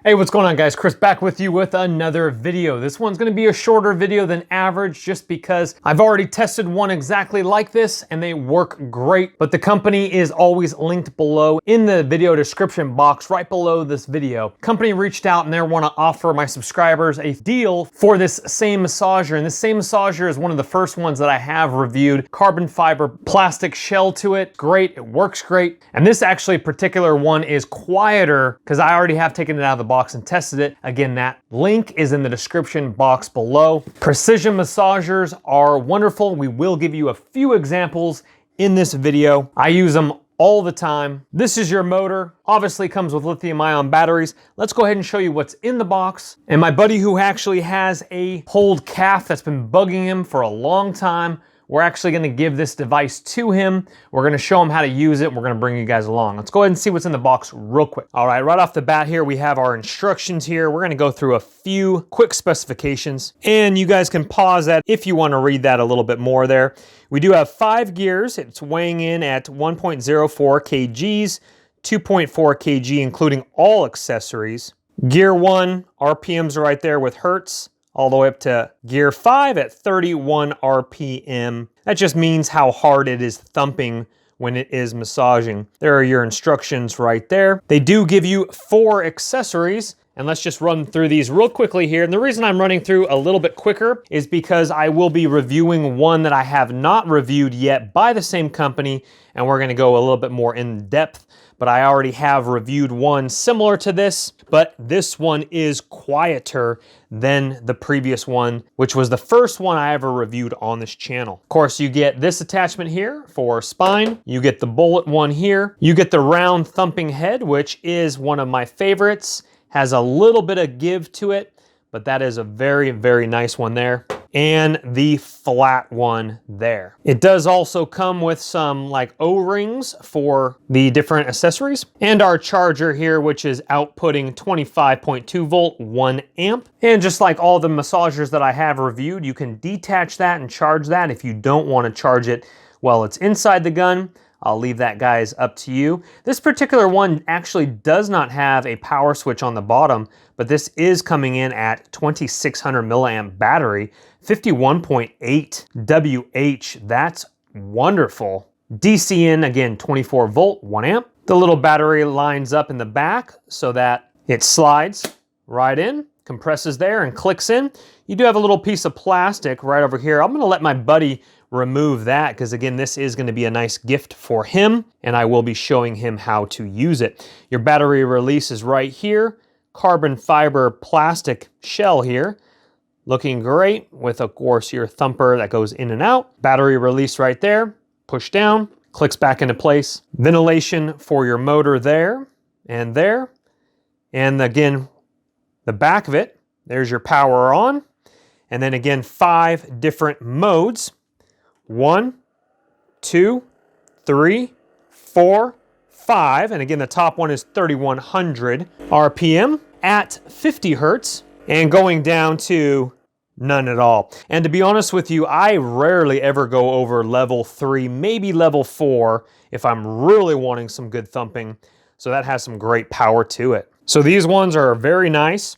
Hey, what's going on, guys? Chris back with you with another video. This one's gonna be a shorter video than average just because I've already tested one exactly like this and they work great, but the company is always linked below in the video description box right below this video. Company reached out and they want to offer my subscribers a deal for this same massager, and this same massager is one of the first ones that I have reviewed. Carbon fiber plastic shell to it, great, it works great. And this actually particular one is quieter because I already have taken it out of the box and tested it. Again, that link is in the description box below. Precision massagers are wonderful. We will give you a few examples in this video. I use them all the time. This is your motor. Obviously comes with lithium-ion batteries. Let's go ahead and show you what's in the box. And my buddy who actually has a pulled calf that's been bugging him for a long time, we're actually gonna give this device to him. We're gonna show him how to use it. And we're gonna bring you guys along. Let's go ahead and see what's in the box real quick. All right, right off the bat here, we have our instructions here. We're gonna go through a few quick specifications, and you guys can pause that if you wanna read that a little bit more there. We do have 5 gears. It's weighing in at 1.04 kgs, 2.4 kg, including all accessories. Gear 1, RPMs are right there with hertz, all the way up to gear 5 at 31 RPM. That just means how hard it is thumping when it is massaging. There are your instructions right there. They do give you 4 accessories, and let's just run through these real quickly here. And the reason I'm running through a little bit quicker is because I will be reviewing one that I have not reviewed yet by the same company, and we're gonna go a little bit more in depth. But I already have reviewed one similar to this, but this one is quieter than the previous one, which was the first one I ever reviewed on this channel. Of course, you get this attachment here for spine. You get the bullet one here. You get the round thumping head, which is one of my favorites. Has a little bit of give to it, but that is a very, very nice one there. And the flat one there. It does also come with some like O-rings for the different accessories, and our charger here, which is outputting 25.2 volt, 1 amp. And just like all the massagers that I have reviewed, you can detach that and charge that if you don't want to charge it while it's inside the gun. I'll leave that, guys, up to you. This particular one actually does not have a power switch on the bottom, but this is coming in at 2600 milliamp battery, 51.8 WH. That's wonderful. DC in, again, 24 volt, 1 amp. The little battery lines up in the back so that it slides right in, compresses there and clicks in. You do have a little piece of plastic right over here. I'm gonna let my buddy remove that because, again, this is going to be a nice gift for him, and I will be showing him how to use it. Your battery release is right here. Carbon fiber plastic shell here. Looking great with, of course, your thumper that goes in and out. Battery release right there. Push down, clicks back into place. Ventilation for your motor there and there. And again, the back of it, there's your power on. And then again, 5 different modes. 1, 2, 3, 4, 5. And again, the top one is 3100 RPM at 50 hertz and going down to none at all. And to be honest with you, I rarely ever go over level 3, maybe level 4 if I'm really wanting some good thumping. So that has some great power to it. So these ones are very nice.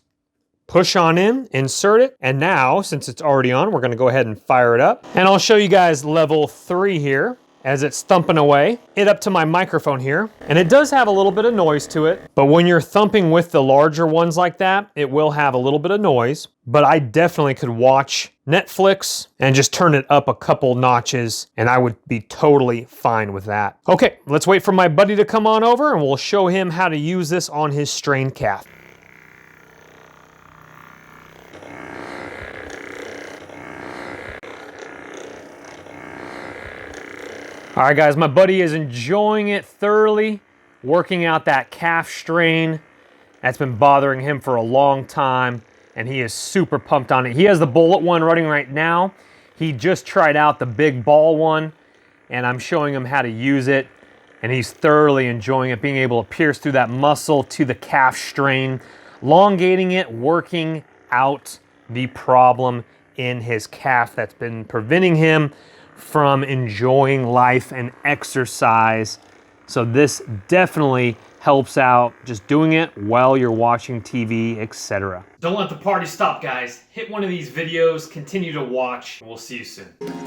Push on in, insert it, and now, since it's already on, we're gonna go ahead and fire it up. And I'll show you guys level 3 here as it's thumping away. It up to my microphone here, and it does have a little bit of noise to it, but when you're thumping with the larger ones like that, it will have a little bit of noise, but I definitely could watch Netflix and just turn it up a couple notches, and I would be totally fine with that. Okay, let's wait for my buddy to come on over, and we'll show him how to use this on his strained calf. All right, guys, my buddy is enjoying it thoroughly, working out that calf strain that's been bothering him for a long time, and he is super pumped on it. He has the bullet one running right now. He just tried out the big ball one, and I'm showing him how to use it, and he's thoroughly enjoying it, being able to pierce through that muscle to the calf strain, elongating it, working out the problem in his calf that's been preventing him from enjoying life and exercise. So this definitely helps out just doing it while you're watching TV, etc. Don't let the party stop, guys. Hit one of these videos, continue to watch, and we'll see you soon.